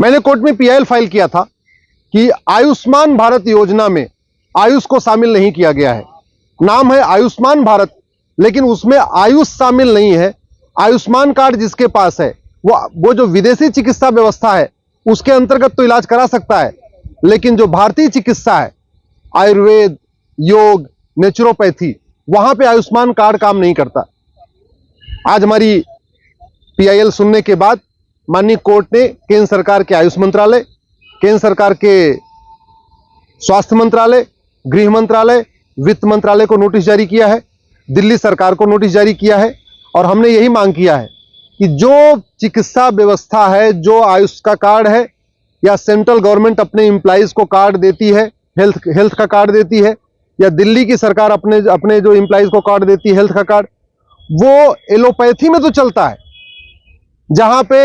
मैंने कोर्ट में PIL file किया था कि आयुष्मान भारत योजना में आयुष को शामिल नहीं किया गया है। नाम है आयुष्मान भारत, लेकिन उसमें आयुष शामिल नहीं है। आयुष्मान कार्ड जिसके पास है वो जो विदेशी चिकित्सा व्यवस्था है उसके अंतर्गत तो इलाज करा सकता है, लेकिन जो भारतीय चिकित्सा है, आयुर्वेद, योग, नेचुरोपैथी, वहां पे आयुष्मान कार्ड काम नहीं करता। आज हमारी पीआईएल सुनने के बाद माननीय कोर्ट ने केंद्र सरकार के आयुष मंत्रालय, केंद्र सरकार के स्वास्थ्य मंत्रालय, गृह मंत्रालय, वित्त मंत्रालय को नोटिस जारी किया है, दिल्ली सरकार को नोटिस जारी किया है और हमने यही मांग किया है कि जो चिकित्सा व्यवस्था है, जो आयुष का कार्ड है या सेंट्रल गवर्नमेंट अपने एम्प्लॉइज को कार्ड देती है, हेल्थ का कार्ड देती है, या दिल्ली की सरकार अपने जो एम्प्लॉइज को कार्ड देती है हेल्थ का कार्ड, वो एलोपैथी में तो चलता है। जहां पे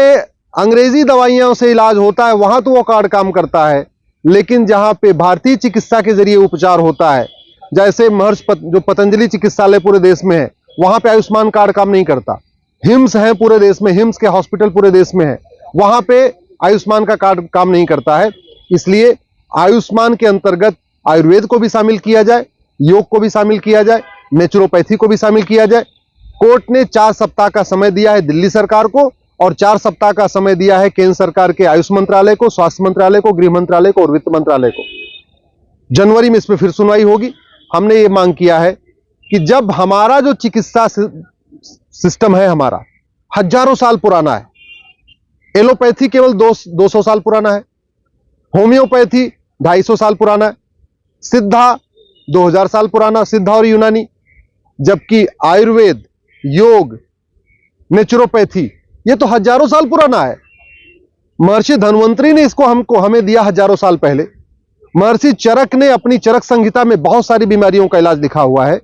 अंग्रेजी दवाइयों से इलाज होता है वहां तो वो कार्ड काम करता है, लेकिन जहां पे भारतीय चिकित्सा के जरिए उपचार होता है, जैसे जो पतंजलि चिकित्सालय पूरे देश में है, वहां पे आयुष्मान कार्ड काम नहीं करता। हिम्स है पूरे देश में, हिम्स के हॉस्पिटल पूरे देश में है, वहां पे आयुष्मान का कार्ड काम नहीं करता है। इसलिए आयुष्मान के अंतर्गत आयुर्वेद को भी शामिल किया जाए, योग को भी शामिल किया जाए, नेचुरोपैथी को भी शामिल किया जाए। कोर्ट ने 4 सप्ताह का समय दिया है दिल्ली सरकार को और 4 सप्ताह का समय दिया है केंद्र सरकार के आयुष मंत्रालय को, स्वास्थ्य मंत्रालय को, गृह मंत्रालय को और वित्त मंत्रालय को। जनवरी में इस पर फिर सुनवाई होगी। हमने ये मांग किया है कि जब हमारा जो चिकित्सा सिस्टम है हमारा हजारों साल पुराना है, एलोपैथी केवल 200 साल पुराना है, होम्योपैथी 250 साल पुराना है, सिद्धा 2000 साल पुराना, सिद्धा और यूनानी, जबकि आयुर्वेद, योग, नेचुरोपैथी ये तो हजारों साल पुराना है। महर्षि धन्वंतरी ने इसको हमें दिया हजारों साल पहले। महर्षि चरक ने अपनी चरक संहिता में बहुत सारी बीमारियों का इलाज लिखा हुआ है।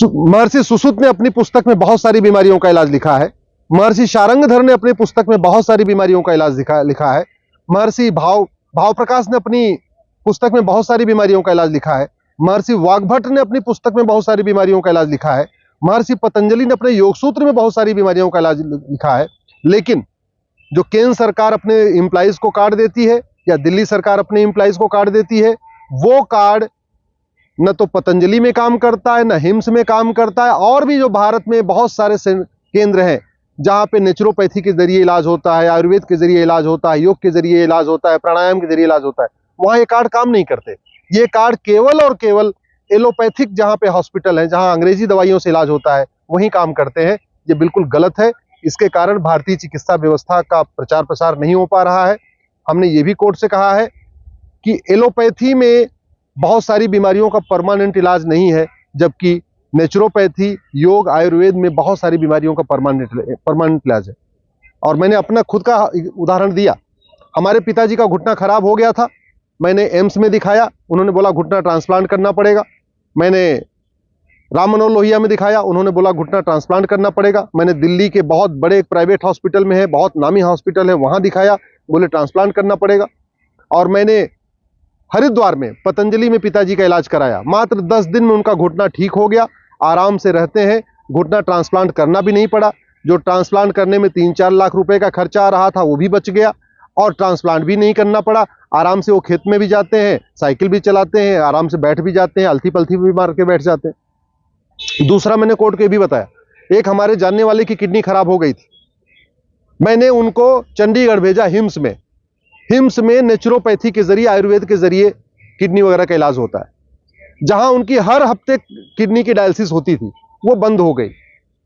महर्षि सुश्रुत ने अपनी पुस्तक में बहुत सारी बीमारियों का इलाज लिखा है। महर्षि शारंगधर ने अपनी पुस्तक में बहुत सारी बीमारियों का इलाज लिखा है। महर्षि भाव प्रकाश ने अपनी पुस्तक में बहुत सारी बीमारियों का इलाज लिखा है। महर्षि वाग्भट ने अपनी पुस्तक में बहुत सारी बीमारियों का इलाज लिखा है। महर्षि पतंजलि ने अपने योग सूत्र में बहुत सारी बीमारियों का इलाज लिखा है। लेकिन जो केंद्र सरकार अपने एम्प्लॉइज को कार्ड देती है या दिल्ली सरकार अपने एम्प्लॉइज को कार्ड देती है, वो कार्ड न तो पतंजलि में काम करता है, न हिम्स में काम करता है। और भी जो भारत में बहुत सारे केंद्र हैं जहां पे नेचुरोपैथी के जरिए इलाज होता है, आयुर्वेद के जरिए इलाज होता है, योग के जरिए इलाज होता है, प्राणायाम के जरिए इलाज होता है, वहां ये कार्ड काम नहीं करते। ये कार्ड केवल और केवल एलोपैथिक जहां पे हॉस्पिटल है, जहां अंग्रेजी दवाइयों से इलाज होता है, वहीं काम करते हैं। ये बिल्कुल गलत है। इसके कारण भारतीय चिकित्सा व्यवस्था का प्रचार प्रसार नहीं हो पा रहा है। हमने ये भी कोर्ट से कहा है कि एलोपैथी में बहुत सारी बीमारियों का परमानेंट इलाज नहीं है, जबकि नेचुरोपैथी, योग, आयुर्वेद में बहुत सारी बीमारियों का परमानेंट इलाज है। और मैंने अपना खुद का उदाहरण दिया। हमारे पिताजी का घुटना खराब हो गया था, मैंने एम्स में दिखाया, उन्होंने बोला घुटना ट्रांसप्लांट करना पड़ेगा। मैंने राम मनोहर लोहिया में दिखाया, उन्होंने बोला घुटना ट्रांसप्लांट करना पड़ेगा। मैंने दिल्ली के बहुत बड़े एक प्राइवेट हॉस्पिटल में है, बहुत नामी हॉस्पिटल है, वहां दिखाया, बोले ट्रांसप्लांट करना पड़ेगा। और मैंने हरिद्वार में पतंजलि में पिताजी का इलाज कराया, मात्र 10 दिन में उनका घुटना ठीक हो गया, आराम से रहते हैं, घुटना ट्रांसप्लांट करना भी नहीं पड़ा। जो ट्रांसप्लांट करने में 3-4 लाख रुपए का खर्चा आ रहा था वो भी बच गया और ट्रांसप्लांट भी नहीं करना पड़ा। आराम से वो खेत में भी जाते हैं, साइकिल भी चलाते हैं, आराम से बैठ भी जाते हैं, अलथी पलथी भी मार के बैठ जाते हैं। दूसरा मैंने कोर्ट के भी बताया, एक हमारे जानने वाले की किडनी खराब हो गई थी, मैंने उनको चंडीगढ़ भेजा हिम्स में। हिम्स में नेचुरोपैथी के जरिए, आयुर्वेद के जरिए किडनी वगैरह का इलाज होता है। जहां उनकी हर हफ्ते किडनी की डायलिसिस होती थी वो बंद हो गई।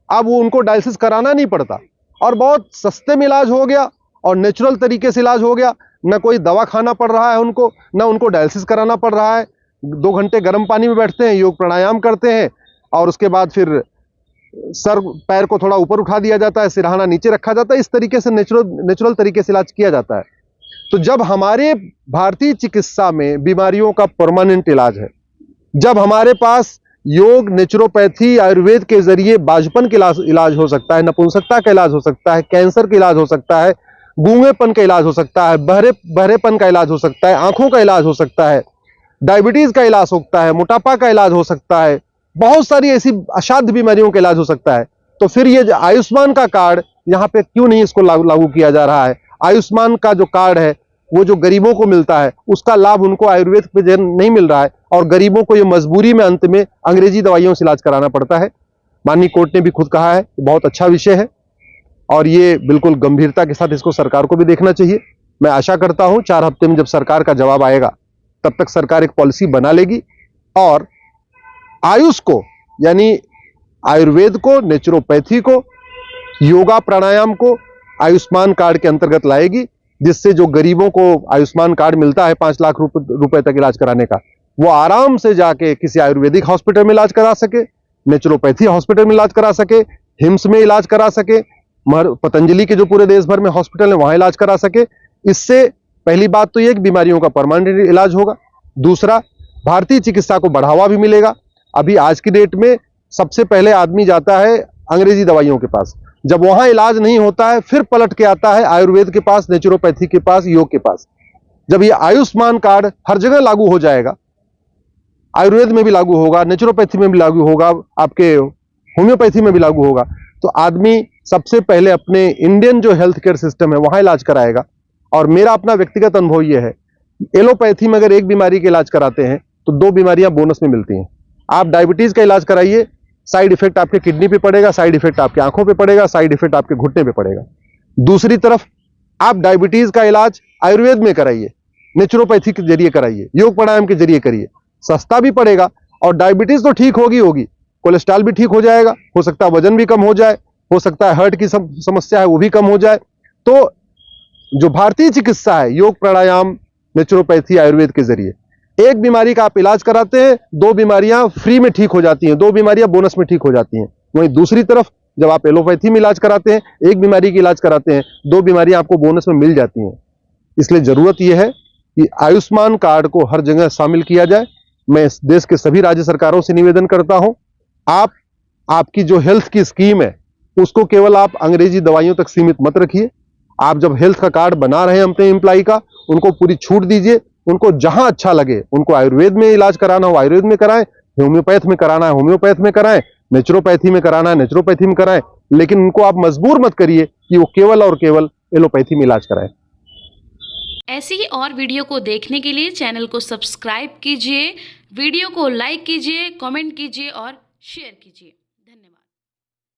अब वो उनको डायलिसिस कराना नहीं पड़ता और बहुत सस्ते में इलाज हो गया और नेचुरल तरीके से इलाज हो गया। न कोई दवा खाना पड़ रहा है उनको, न उनको डायलिसिस कराना पड़ रहा है। 2 घंटे गर्म पानी में बैठते हैं, योग प्राणायाम करते हैं और उसके बाद फिर सर पैर को थोड़ा ऊपर उठा दिया जाता है, सिरहाना नीचे रखा जाता है। इस तरीके से नेचुरल तरीके से इलाज किया जाता है। तो जब हमारे भारतीय चिकित्सा में बीमारियों का परमानेंट इलाज है, जब हमारे पास योग, नेचुरोपैथी, आयुर्वेद के जरिए बाजपन का इलाज हो सकता है, नपुंसकता का इलाज हो सकता है, कैंसर का इलाज हो सकता है, गूंगेपन का इलाज हो सकता है, बहरेपन का इलाज हो सकता है, आंखों का इलाज हो सकता है, डायबिटीज का इलाज हो सकता है, मोटापा का इलाज हो सकता है, बहुत सारी ऐसी असाध्य बीमारियों का इलाज हो सकता है, तो फिर ये आयुष्मान का कार्ड यहाँ पे क्यों नहीं इसको लागू किया जा रहा है? आयुष्मान का जो कार्ड है वो जो गरीबों को मिलता है उसका लाभ उनको आयुर्वेद पे नहीं मिल रहा है और गरीबों को ये मजबूरी में अंत में अंग्रेजी दवाइयों से इलाज कराना पड़ता है। माननीय कोर्ट ने भी खुद कहा है कि बहुत अच्छा विषय है और ये बिल्कुल गंभीरता के साथ इसको सरकार को भी देखना चाहिए। मैं आशा करता हूं 4 हफ्ते में जब सरकार का जवाब आएगा तब तक सरकार एक पॉलिसी बना लेगी और आयुष को यानी आयुर्वेद को, नेचुरोपैथी को, योगा प्राणायाम को आयुष्मान कार्ड के अंतर्गत लाएगी, जिससे जो गरीबों को आयुष्मान कार्ड मिलता है 5 लाख रुपए तक इलाज कराने का, वो आराम से जाके किसी आयुर्वेदिक हॉस्पिटल में इलाज करा सके, नेचुरोपैथी हॉस्पिटल में इलाज करा सके, हिम्स में इलाज करा सके, पतंजलि के जो पूरे देश भर में हॉस्पिटल है वहां इलाज करा सके। इससे पहली बात तो ये कि बीमारियों का परमानेंट इलाज होगा। दूसरा, भारतीय चिकित्सा को बढ़ावा भी मिलेगा। अभी आज की डेट में सबसे पहले आदमी जाता है अंग्रेजी दवाइयों के पास, जब वहां इलाज नहीं होता है फिर पलट के आता है आयुर्वेद के पास, नेचुरोपैथी के पास, योग के पास। जब ये आयुष्मान कार्ड हर जगह लागू हो जाएगा, आयुर्वेद में भी लागू होगा, नेचुरोपैथी में भी लागू होगा, आपके होम्योपैथी में भी लागू होगा, तो आदमी सबसे पहले अपने इंडियन जो हेल्थ केयर सिस्टम है वहां इलाज कराएगा। और मेरा अपना व्यक्तिगत अनुभव यह है, एलोपैथी में अगर एक बीमारी का इलाज कराते हैं तो 2 बीमारियां बोनस में मिलती हैं। आप डायबिटीज का इलाज कराइए, साइड इफेक्ट आपके किडनी पे पड़ेगा, साइड इफेक्ट आपकी आंखों पे पड़ेगा, साइड इफेक्ट आपके घुटने पे पड़ेगा। दूसरी तरफ आप डायबिटीज का इलाज आयुर्वेद में कराइए, नेचुरोपैथी के जरिए कराइए, योग प्राणायाम के जरिए करिए, सस्ता भी पड़ेगा और डायबिटीज तो ठीक होगी, कोलेस्ट्रॉल भी ठीक हो जाएगा, हो सकता है वजन भी कम हो जाए, हो सकता है हार्ट की समस्या है वो भी कम हो जाए। तो जो भारतीय चिकित्सा है, योग प्राणायाम, नेचुरोपैथी, आयुर्वेद के जरिए एक बीमारी का आप इलाज कराते हैं, 2 बीमारियां फ्री में ठीक हो जाती हैं, 2 बीमारियां बोनस में ठीक हो जाती हैं। वहीं दूसरी तरफ जब आप एलोपैथी में इलाज कराते हैं, एक बीमारी की इलाज कराते हैं, 2 बीमारियां आपको बोनस में मिल जाती हैं। इसलिए जरूरत यह है कि आयुष्मान कार्ड को हर जगह शामिल किया जाए। मैं इस देश के सभी राज्य सरकारों से निवेदन करता हूं, आपकी जो हेल्थ की स्कीम है उसको केवल आप अंग्रेजी दवाइयों तक सीमित मत रखिए। आप जब हेल्थ का कार्ड बना रहे हैं अपने एम्प्लॉय का, उनको पूरी छूट दीजिए। उनको जहां अच्छा लगे, उनको आयुर्वेद में इलाज कराना हो आयुर्वेद में कराएं, होम्योपैथ में कराना है होम्योपैथ में कराएं, नेचुरोपैथी में कराना है नेचुरोपैथी में कराएं, लेकिन उनको आप मजबूर मत करिए कि वो केवल और केवल एलोपैथी में इलाज कराएं। ऐसी ही और वीडियो को देखने के लिए चैनल को सब्सक्राइब कीजिए, वीडियो को लाइक कीजिए, कमेंट कीजिए और शेयर कीजिए।